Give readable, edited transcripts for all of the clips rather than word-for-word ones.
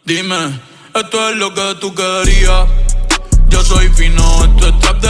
Dime, esto es lo que tú querías. Yo soy fino, esto es trap de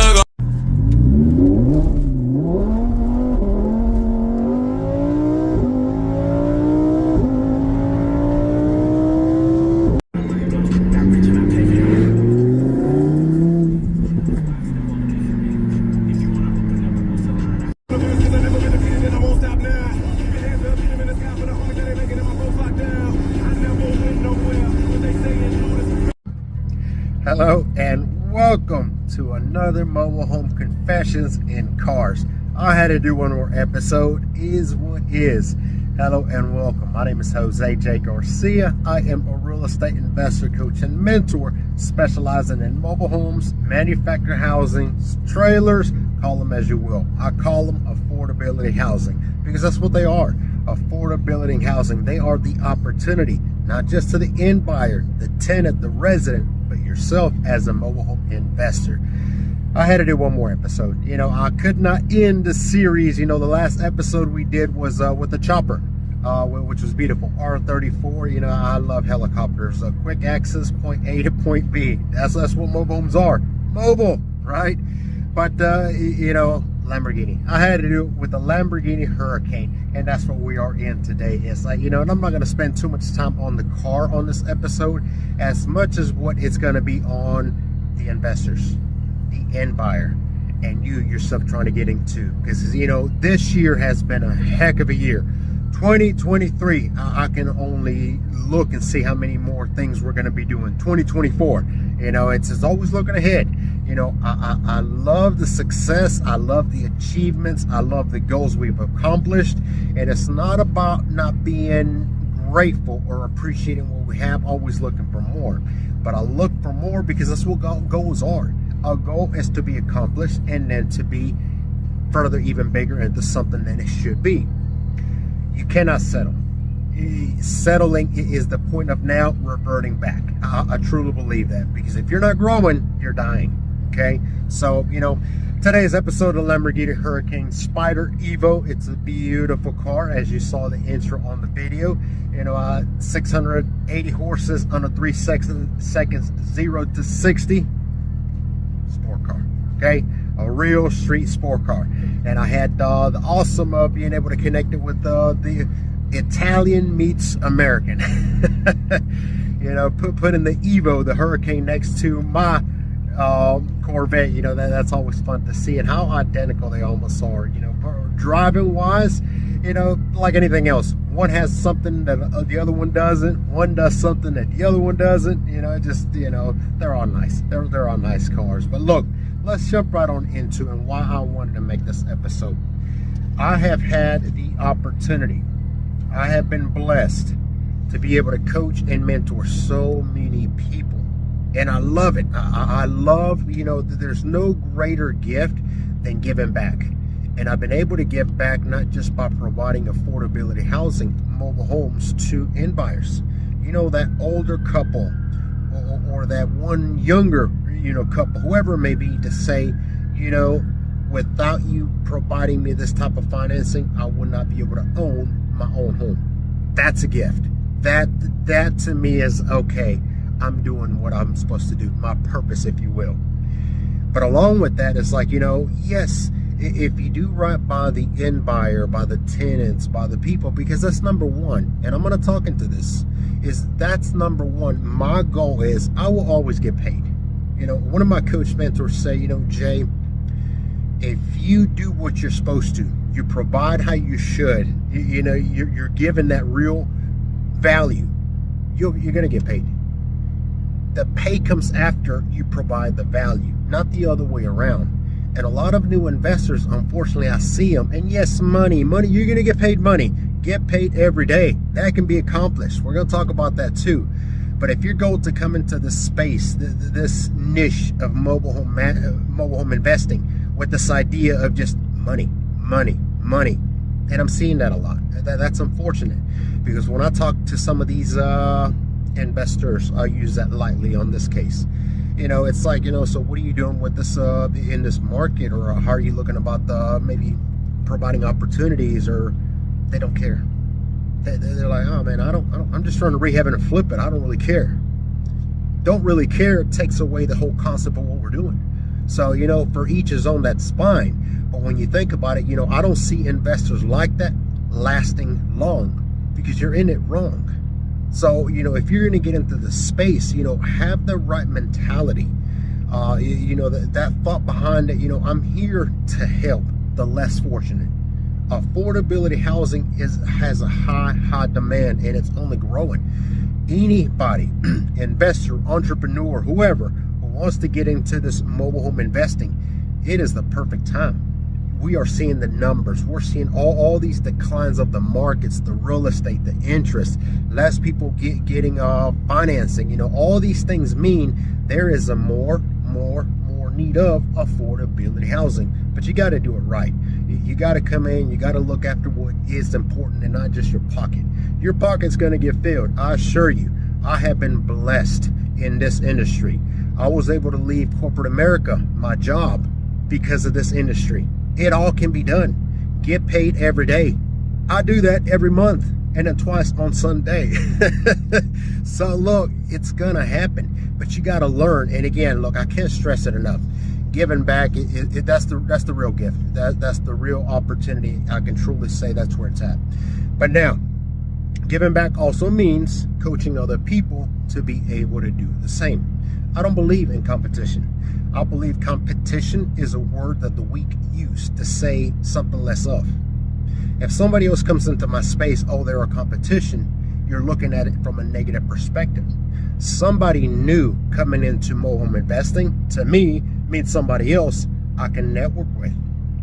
Hello and welcome to another Mobile Home Confessions in Cars. I had to do one more episode, is what is. Hello and welcome. My name is Jose J. Garcia. I am a real estate investor, coach, and mentor specializing in mobile homes, manufactured housing, trailers, call them as you will. I call them affordability housing because that's what they are. Affordability housing. They are the opportunity, not just to the end buyer, the tenant, the resident, but yourself as a mobile home investor. I had to do one more episode. I could not end the series. The last episode we did was with the chopper, which was beautiful. R34. I love helicopters. Quick access, point A to point B. That's what mobile homes are. Mobile, right? But Lamborghini. I had to do it with the Lamborghini Hurricane, and that's what we are in today. It's like, and I'm not going to spend too much time on the car on this episode as much as what it's going to be on the investors, the end buyer, and you yourself trying to get into. Because, this year has been a heck of a year. 2023, I can only look and see how many more things we're going to be doing. 2024, it's always looking ahead. I love the success. I love the achievements. I love the goals we've accomplished. And it's not about not being grateful or appreciating what we have, always looking for more. But I look for more because that's what goals are. Our goal is to be accomplished and then to be further even bigger into something that it should be. You cannot settle. Settling is the point of now reverting back. I truly believe that, because if you're not growing, you're dying. Okay, so today's episode of Lamborghini Hurricane Spider Evo. It's a beautiful car, as you saw the intro on the video. 680 horses under 3 seconds, 0 to 60. Sport car. Okay, a real street sport car. And I had the awesome of being able to connect it with the Italian meets American. Putting the Evo, the Hurricane, next to my Corvette, that's always fun to see, and how identical they almost are. Driving wise, like anything else, one has something that the other one doesn't. One does something that the other one doesn't. They're all nice. They're all nice cars. But look, let's jump right on into and why I wanted to make this episode. I have had the opportunity. I have been blessed to be able to coach and mentor so many people. And I love it. I love, there's no greater gift than giving back. And I've been able to give back not just by providing affordability housing, mobile homes to end buyers. That older couple or that one younger, couple, whoever it may be, to say, without you providing me this type of financing, I would not be able to own my own home. That's a gift. That to me is okay. I'm doing what I'm supposed to do, my purpose, if you will. But along with that, it's like, yes, if you do right by the end buyer, by the tenants, by the people, because that's number one, and I'm going to talk into this, that's number one. My goal is I will always get paid. One of my coach mentors say, Jay, if you do what you're supposed to, you provide how you should, you're given that real value, you're going to get paid. The pay comes after you provide the value, not the other way around. And a lot of new investors, unfortunately, I see them. And yes, money, you're going to get paid money. Get paid every day. That can be accomplished. We're going to talk about that too. But if your goal to come into this space, this niche of mobile home investing, with this idea of just money, and I'm seeing that a lot. That's unfortunate, because when I talk to some of these investors, I use that lightly on this case. It's like, so what are you doing with this in this market, or how are you looking about the maybe providing opportunities? Or they don't care. They're like, oh man, I'm just trying to rehab and flip it. I don't really care. Don't really care takes away the whole concept of what we're doing. So, for each his own, that's fine. But when you think about it, I don't see investors like that lasting long, because you're in it wrong. So, if you're going to get into the space, have the right mentality. That thought behind it, I'm here to help the less fortunate. Affordability housing has a high demand, and it's only growing. Anybody, investor, entrepreneur, whoever who wants to get into this mobile home investing, it is the perfect time. We are seeing the numbers. We're seeing all these declines of the markets, the real estate, the interest, less people getting financing. All these things mean there is a more need of affordability housing. But you got to do it right. You got to come in, you got to look after what is important and not just your pocket. Your pocket's going to get filled. I assure you, I have been blessed in this industry. I was able to leave corporate America, my job, because of this industry. It all can be done. Get paid every day. I do that every month, and then twice on Sunday. So look, it's gonna happen, but you gotta learn. And again, look, I can't stress it enough. Giving back, that's the real gift. That's the real opportunity. I can truly say that's where it's at. But now, giving back also means coaching other people to be able to do the same. I don't believe in competition. I believe competition is a word that the weak use to say something less of. If somebody else comes into my space, oh, they're a competition, you're looking at it from a negative perspective. Somebody new coming into mobile home investing, to me, means somebody else I can network with,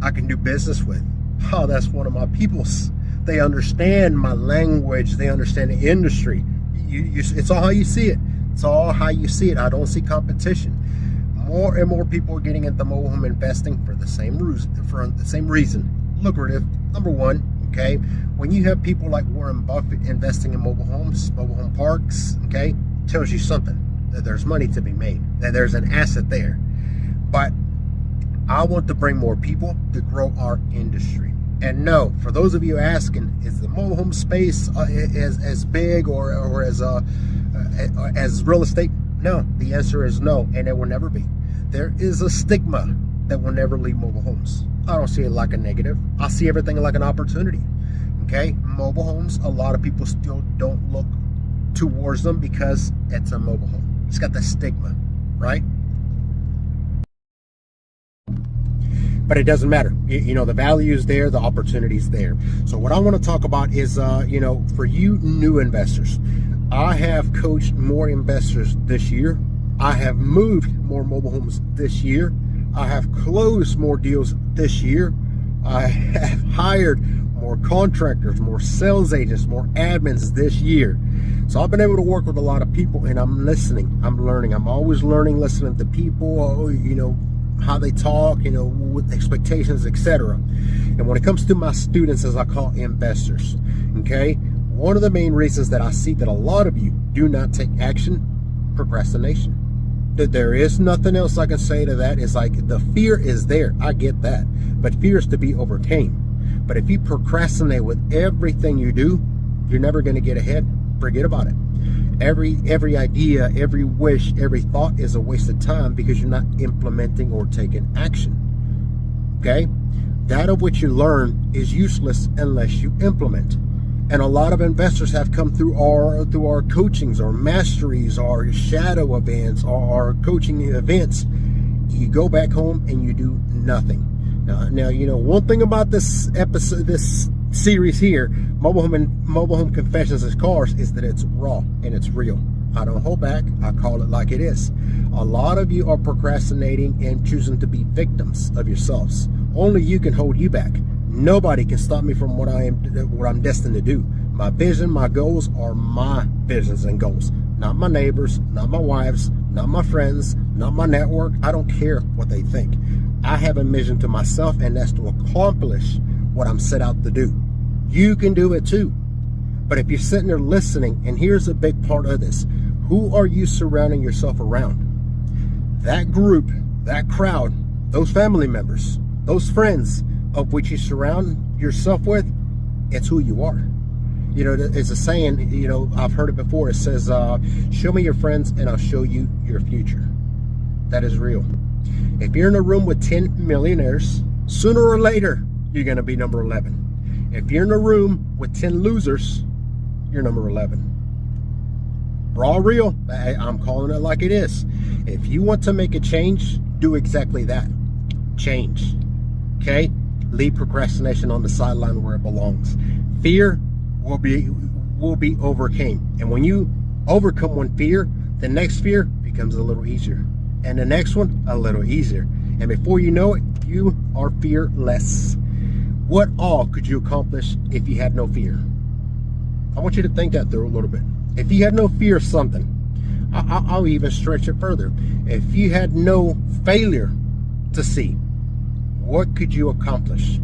I can do business with. Oh, that's one of my peoples. They understand my language, they understand the industry. It's all how you see it. It's all how you see it. I don't see competition. More and more people are getting into mobile home investing for the same reason. Lucrative, number one. Okay, when you have people like Warren Buffett investing in mobile homes, mobile home parks, okay, tells you something, that there's money to be made, that there's an asset there. But I want to bring more people to grow our industry. And no, for those of you asking, is the mobile home space as big or as real estate? No, the answer is no, and it will never be. There is a stigma that will never leave mobile homes. I don't see it like a negative. I see everything like an opportunity. Okay, mobile homes, a lot of people still don't look towards them because it's a mobile home. It's got the stigma, right? But it doesn't matter. The value is there, the opportunity is there. So what I want to talk about is, for you new investors, I have coached more investors this year. I have moved more mobile homes this year. I have closed more deals this year. I have hired more contractors, more sales agents, more admins this year. So I've been able to work with a lot of people, and I'm listening. I'm learning. I'm always learning, listening to people, how they talk, with expectations, etc. And when it comes to my students, as I call investors, okay, one of the main reasons that I see that a lot of you do not take action, procrastination. There is nothing else I can say to that. It's like the fear is there. I get that. But fear is to be overcame. But if you procrastinate with everything you do, you're never going to get ahead. Forget about it. Every idea, every wish, every thought is a waste of time because you're not implementing or taking action. Okay? That of which you learn is useless unless you implement. And a lot of investors have come through our coachings, our masteries, our shadow events, our coaching events. You go back home and you do nothing. Now, one thing about this episode, this series here, mobile home confessions as cars, is that it's raw and it's real. I don't hold back. I call it like it is. A lot of you are procrastinating and choosing to be victims of yourselves. Only you can hold you back. Nobody can stop me from what I'm destined to do. My vision, my goals are my visions and goals. Not my neighbors, not my wives, not my friends, not my network. I don't care what they think. I have a mission to myself, and that's to accomplish what I'm set out to do. You can do it too. But if you're sitting there listening, and here's a big part of this, Who are you surrounding yourself around? That group, that crowd, those family members, those friends of which you surround yourself with, it's who you are. You know, it's a saying, you know, I've heard it before. It says, show me your friends and I'll show you your future. That is real. If you're in a room with 10 millionaires, sooner or later, you're going to be number 11. If you're in a room with 10 losers, you're number 11. Raw real. I'm calling it like it is. If you want to make a change, do exactly that. Change. Okay? Leave procrastination on the sideline where it belongs. Fear will be overcame. And when you overcome one fear, the next fear becomes a little easier. And the next one, a little easier. And before you know it, you are fearless. What all could you accomplish if you had no fear? I want you to think that through a little bit. If you had no fear of something, I'll even stretch it further. If you had no failure to see, what could you accomplish?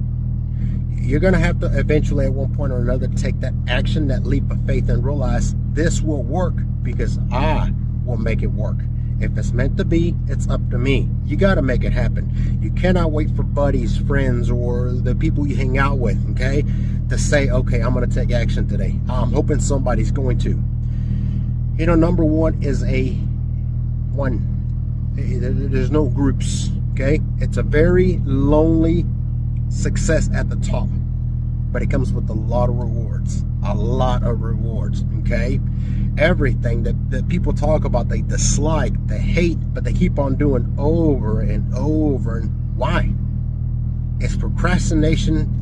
You're going to have to eventually at one point or another take that action, that leap of faith, and realize this will work because I will make it work. If it's meant to be, it's up to me. You got to make it happen. You cannot wait for buddies, friends, or the people you hang out with, okay, to say, okay, I'm going to take action today. I'm hoping somebody's going to. You know, number one is one. There's no groups, okay? It's a very lonely success at the top, but it comes with a lot of rewards. A lot of rewards, okay? Everything that people talk about, they dislike, they hate, but they keep on doing over and over. And why? It's procrastination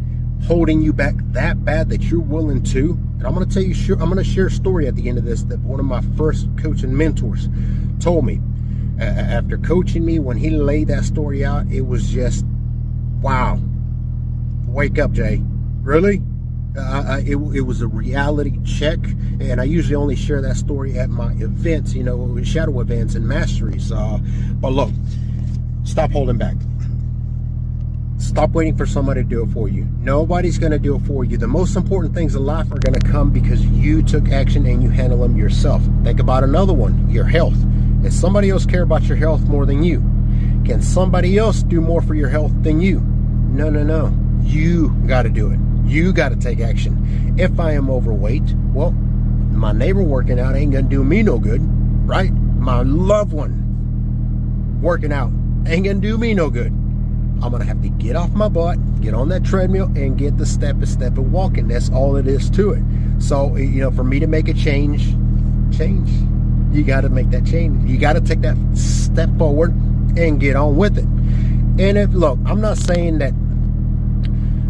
holding you back that bad that you're willing to. And I'm going to tell you, I'm going to share a story at the end of this that one of my first coaching mentors told me. After coaching me, when he laid that story out, it was just, wow. Wake up, Jay. Really? It was a reality check, and I usually only share that story at my events, you know, shadow events and masteries. But look, stop holding back. Stop waiting for somebody to do it for you. Nobody's going to do it for you. The most important things in life are going to come because you took action and you handle them yourself. Think about another one, your health. Does somebody else care about your health more than you? Can somebody else do more for your health than you? No, no, no. You got to do it. You got to take action. If I am overweight, well, my neighbor working out ain't going to do me no good, right? My loved one working out ain't going to do me no good. I'm going to have to get off my butt, get on that treadmill, and get the step and walking. That's all it is to it. So, you know, for me to make a change, you got to make that change. You got to take that step forward and get on with it. And if, look, I'm not saying that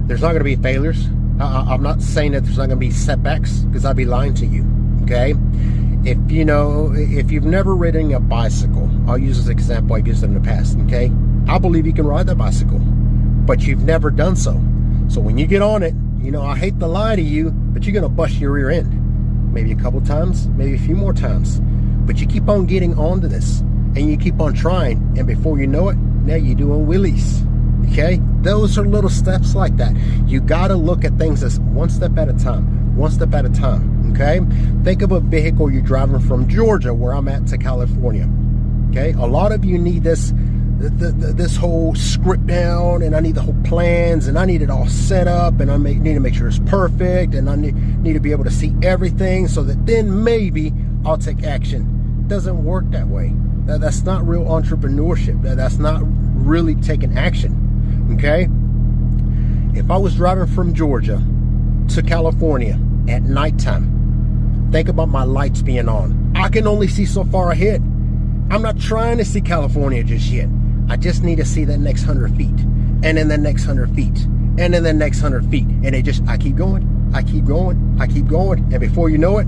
there's not going to be failures. I'm not saying that there's not going to be setbacks, because I'd be lying to you, okay? If you've never ridden a bicycle, I'll use this example I've used in the past, okay? I believe you can ride that bicycle, but you've never done so. So when you get on it, you know, I hate to lie to you, but you're going to bust your rear end. Maybe a couple times, maybe a few more times. But you keep on getting onto this, and you keep on trying, and before you know it, now you're doing wheelies. Okay, those are little steps like that. You got to look at things as one step at a time, one step at a time. Okay, think of a vehicle you're driving from Georgia, where I'm at, to California. Okay, a lot of you need this whole script down, and I need the whole plans, and I need it all set up, and I need to make sure it's perfect, and I need to be able to see everything, so that then maybe I'll take action. It doesn't work that way. That's not real entrepreneurship. That's not really taking action. Okay, if I was driving from Georgia to California at nighttime, think about my lights being on. I can only see so far ahead. I'm not trying to see California just yet. I just need to see that next 100 feet, and then the next 100 feet, and then the next 100 feet, and I keep going, I keep going, I keep going, and before you know it,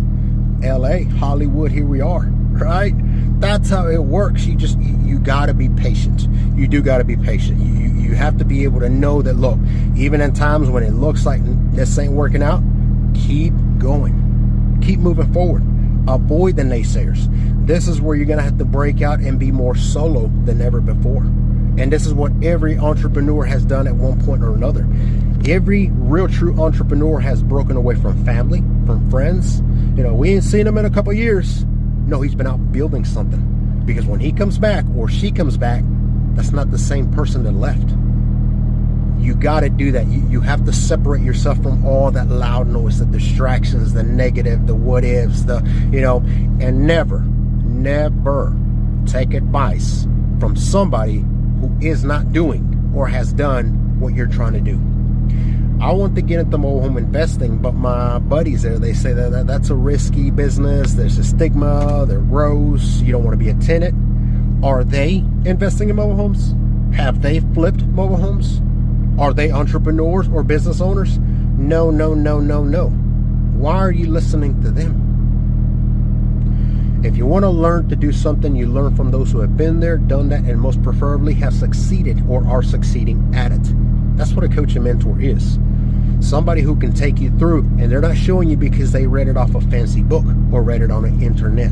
LA, Hollywood, here we are, right? That's how it works. You got to be patient. You do got to be patient. You have to be able to know that, look, even in times when it looks like this ain't working out, keep going. Keep moving forward. Avoid the naysayers. This is where you're going to have to break out and be more solo than ever before. And this is what every entrepreneur has done at one point or another. Every real true entrepreneur has broken away from family, from friends. You know, we ain't seen them in a couple years. No, he's been out building something. Because when he comes back or she comes back, that's not the same person that left. You got to do that. You have to separate yourself from all that loud noise, the distractions, the negative, the what ifs, and never take advice from somebody who is not doing or has done what you're trying to do. I want to get into mobile home investing, but my buddies there, they say that's a risky business. There's a stigma. They're gross. You don't want to be a tenant. Are they investing in mobile homes? Have they flipped mobile homes? Are they entrepreneurs or business owners? No. Why are you listening to them? If you want to learn to do something, you learn from those who have been there, done that, and most preferably have succeeded or are succeeding at it. That's what a coach and mentor is. Somebody who can take you through, and they're not showing you because they read it off a fancy book or read it on the internet.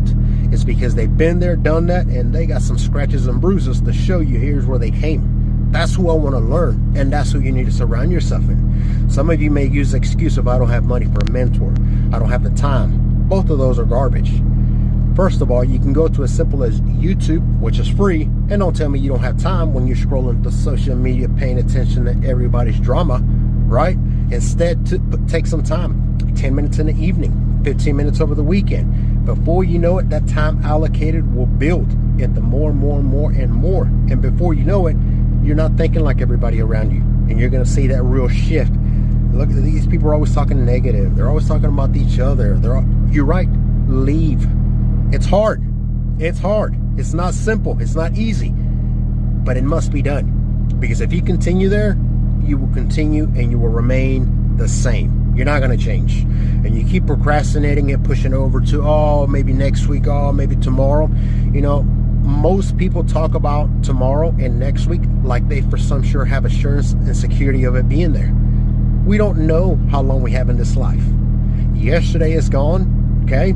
It's because they've been there, done that, and they got some scratches and bruises to show you here's where they came. That's who I want to learn, and that's who you need to surround yourself in. Some of you may use the excuse of I don't have money for a mentor. I don't have the time. Both of those are garbage. First of all, you can go to as simple as YouTube, which is free, and don't tell me you don't have time when you're scrolling through social media, paying attention to everybody's drama, right? Instead, take some time, 10 minutes in the evening, 15 minutes over the weekend. Before you know it, that time allocated will build into more and more. And before you know it, you're not thinking like everybody around you, and you're going to see that real shift. Look, these people are always talking negative. They're always talking about each other. You're right. Leave. It's hard. It's not simple. It's not easy, but it must be done. Because if you continue there, you will continue and you will remain the same. You're not going to change. And you keep procrastinating and pushing over to, maybe next week, maybe tomorrow. Most people talk about tomorrow and next week like they for some sure have assurance and security of it being there. We don't know how long we have in this life. Yesterday is gone, okay?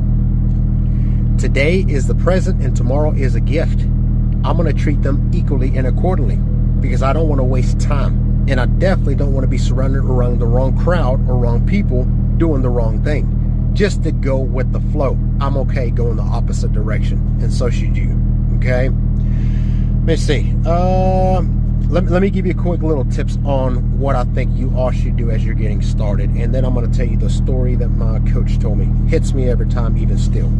Today is the present and tomorrow is a gift. I'm going to treat them equally and accordingly because I don't want to waste time. And I definitely don't want to be surrounded around the wrong crowd or wrong people doing the wrong thing. Just to go with the flow. I'm okay going the opposite direction, and so should you. Okay? Let me see. Let me give you a quick little tips on what I think you all should do as you're getting started, and then I'm going to tell you the story that my coach told me. Hits me every time, even still.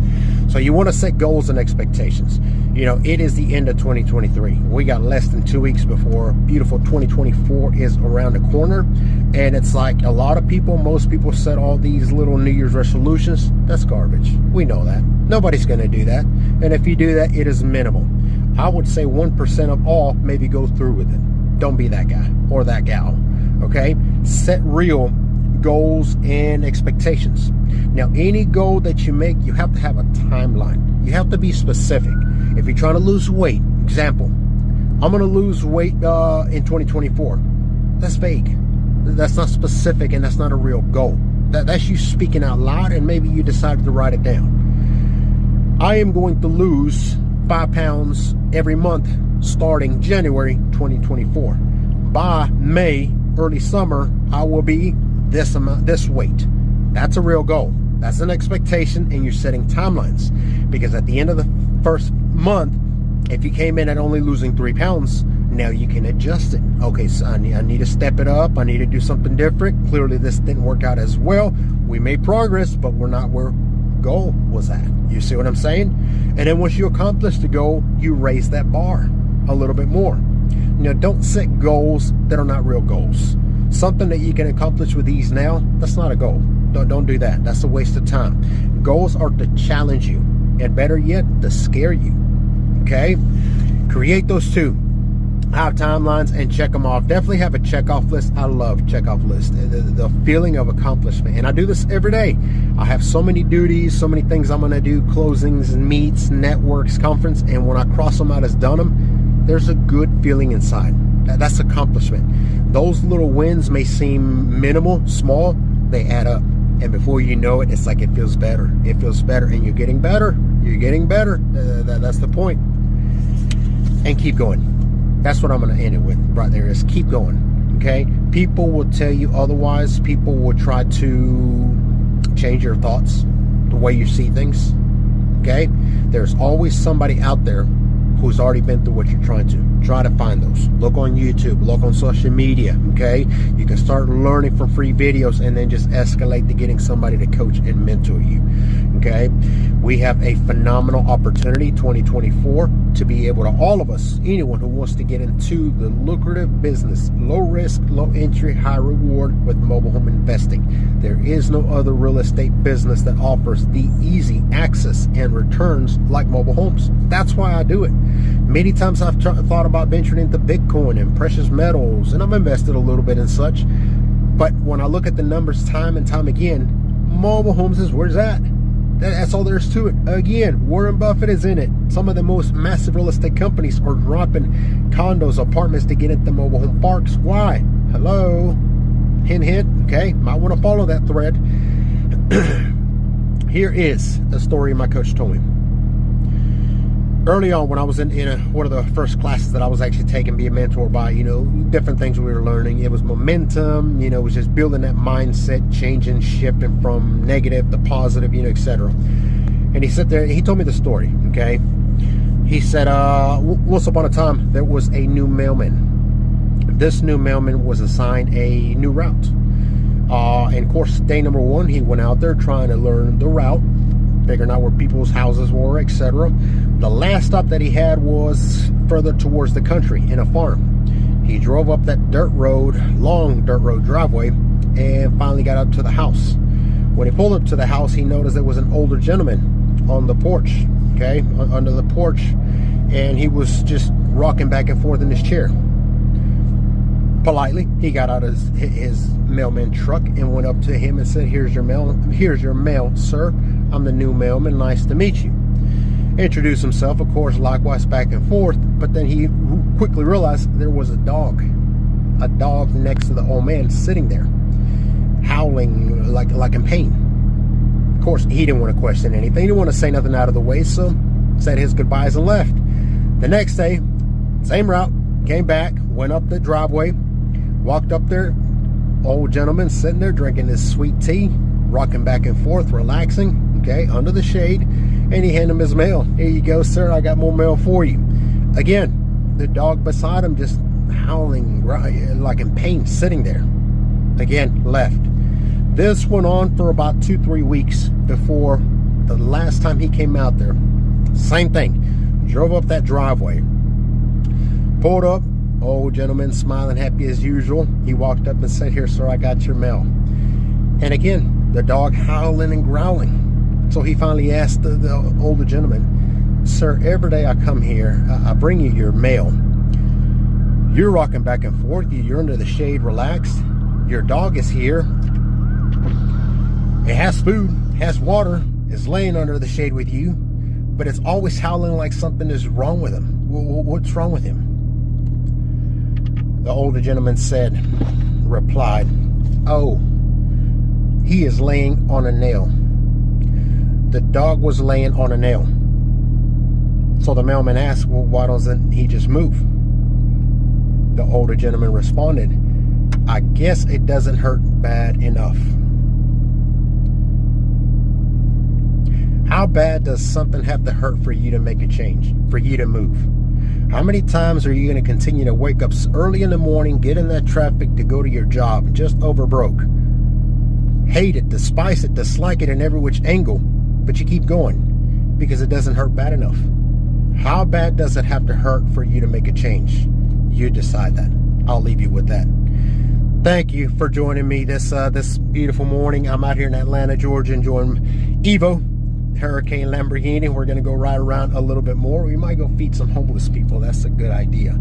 So you want to set goals and expectations. It is the end of 2023. We got less than 2 weeks before beautiful 2024 is around the corner, and it's like most people set all these little New Year's resolutions. That's garbage. We know that. Nobody's going to do that, and if you do that, it is minimal. I would say 1% of all maybe go through with it. Don't be that guy or that gal, okay? Set real goals and expectations. Now, any goal that you make, you have to have a timeline. You have to be specific. If you're trying to lose weight, example, I'm going to lose weight in 2024. That's vague. That's not specific, and that's not a real goal. That's you speaking out loud, and maybe you decided to write it down. I am going to lose 5 pounds every month starting January 2024. By May, early summer, I will be this weight. That's a real goal. That's an expectation, and you're setting timelines. Because at the end of the first month, if you came in at only losing 3 pounds, now you can adjust it. Okay, so I need to step it up. I need to do something different. Clearly, this didn't work out as well. We made progress, but we're not where goal was at. You see what I'm saying? And then once you accomplish the goal, you raise that bar a little bit more. Don't set goals that are not real goals. Something that you can accomplish with ease now, that's not a goal. Don't do that. That's a waste of time. Goals are to challenge you, and better yet, to scare you. Okay? Create those two. Have timelines and check them off. Definitely have a check-off list. I love check-off lists. The feeling of accomplishment. And I do this every day. I have so many duties, so many things I'm going to do, closings, meets, networks, conference, and when I cross them out as done them, there's a good feeling inside. That's accomplishment. Those little wins may seem minimal, small, they add up. And before you know it, it's like it feels better. It feels better, and you're getting better. You're getting better. That's the point. And keep going. That's what I'm going to end it with right there, is keep going, okay? People will tell you otherwise. People will try to change your thoughts, the way you see things, okay? There's always somebody out there who's already been through what you're trying to. Try to find those. Look on YouTube, look on social media, okay? You can start learning from free videos and then just escalate to getting somebody to coach and mentor you, okay? We have a phenomenal opportunity, 2024, to be able to, all of us, anyone who wants to get into the lucrative business, low risk, low entry, high reward with mobile home investing. There is no other real estate business that offers the easy access and returns like mobile homes. That's why I do it. Many times I've thought about venturing into Bitcoin and precious metals, and I'm invested a little bit in such. But when I look at the numbers time and time again, mobile homes is where it's at. That's all there is to it. Again, Warren Buffett is in it. Some of the most massive real estate companies are dropping condos, apartments to get into mobile home parks. Why? Hello? Hint, hint. Okay, might want to follow that thread. Here is a story my coach told me. Early on, when I was in one of the first classes that I was actually taking, being mentored by, different things we were learning. It was momentum, it was just building that mindset, changing, shifting from negative to positive, etc. And he sat there, he told me the story, okay? He said, once upon a time, there was a new mailman. This new mailman was assigned a new route. And of course, day number one, he went out there trying to learn the route, figuring out where people's houses were, etc. The last stop that he had was further towards the country in a farm. He drove up that long dirt road driveway, and finally got up to the house. When he pulled up to the house, he noticed there was an older gentleman on the porch, okay, under the porch, and he was just rocking back and forth in his chair. Politely, he got out of his mailman truck and went up to him and said, "Here's your mail, sir. I'm the new mailman. Nice to meet you." Introduced himself, of course, likewise back and forth, but then he quickly realized there was a dog next to the old man sitting there, howling like in pain. Of course, he didn't want to question anything. He didn't want to say nothing out of the way, so said his goodbyes and left. The next day, same route, came back, went up the driveway, walked up there, old gentleman sitting there drinking his sweet tea, rocking back and forth, relaxing, okay, under the shade, and he handed him his mail. "Here you go, sir. I got more mail for you." Again, the dog beside him just howling like in pain, sitting there. Again, left. This went on for about 2-3 weeks before the last time he came out there. Same thing. Drove up that driveway. Pulled up. Old gentleman smiling, happy as usual. He walked up and said, "Here, sir, I got your mail." And again, the dog howling and growling. So he finally asked the older gentleman, "Sir, every day I come here, I bring you your mail. You're rocking back and forth. You're under the shade, relaxed. Your dog is here. It has food, has water, is laying under the shade with you, but it's always howling like something is wrong with him. What's wrong with him?" The older gentleman replied, "Oh, he is laying on a nail." The dog was laying on a nail. So the mailman asked, "Well, why doesn't he just move?" The older gentleman responded, "I guess it doesn't hurt bad enough." How bad does something have to hurt for you to make a change, for you to move? How many times are you going to continue to wake up early in the morning, get in that traffic to go to your job, just over broke? Hate it, despise it, dislike it in every which angle, but you keep going because it doesn't hurt bad enough. How bad does it have to hurt for you to make a change? You decide that. I'll leave you with that. Thank you for joining me this beautiful morning. I'm out here in Atlanta, Georgia, enjoying Evo Hurricane Lamborghini. We're going to go ride around a little bit more. We might go feed some homeless people. That's a good idea.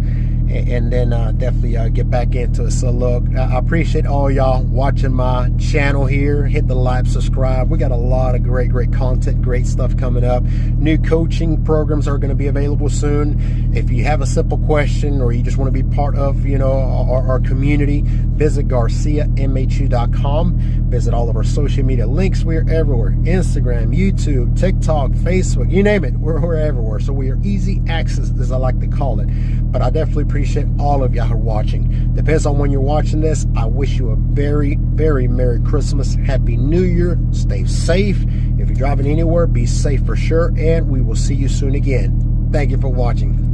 And then definitely get back into it. So look, I appreciate all y'all watching my channel here. Hit the like, subscribe. We got a lot of great content, great stuff coming up. New coaching programs are going to be available soon. If you have a simple question or you just want to be part of our community, visit GarciaMHU.com. Visit all of our social media links. We are everywhere: Instagram, YouTube, TikTok, Facebook, you name it. We're everywhere. So we are easy access, as I like to call it. But I definitely appreciate all of y'all who are watching. Depends on when you're watching this. I wish you a very, very Merry Christmas, Happy New Year. Stay safe. If you're driving anywhere, be safe for sure, and we will see you soon again. Thank you for watching.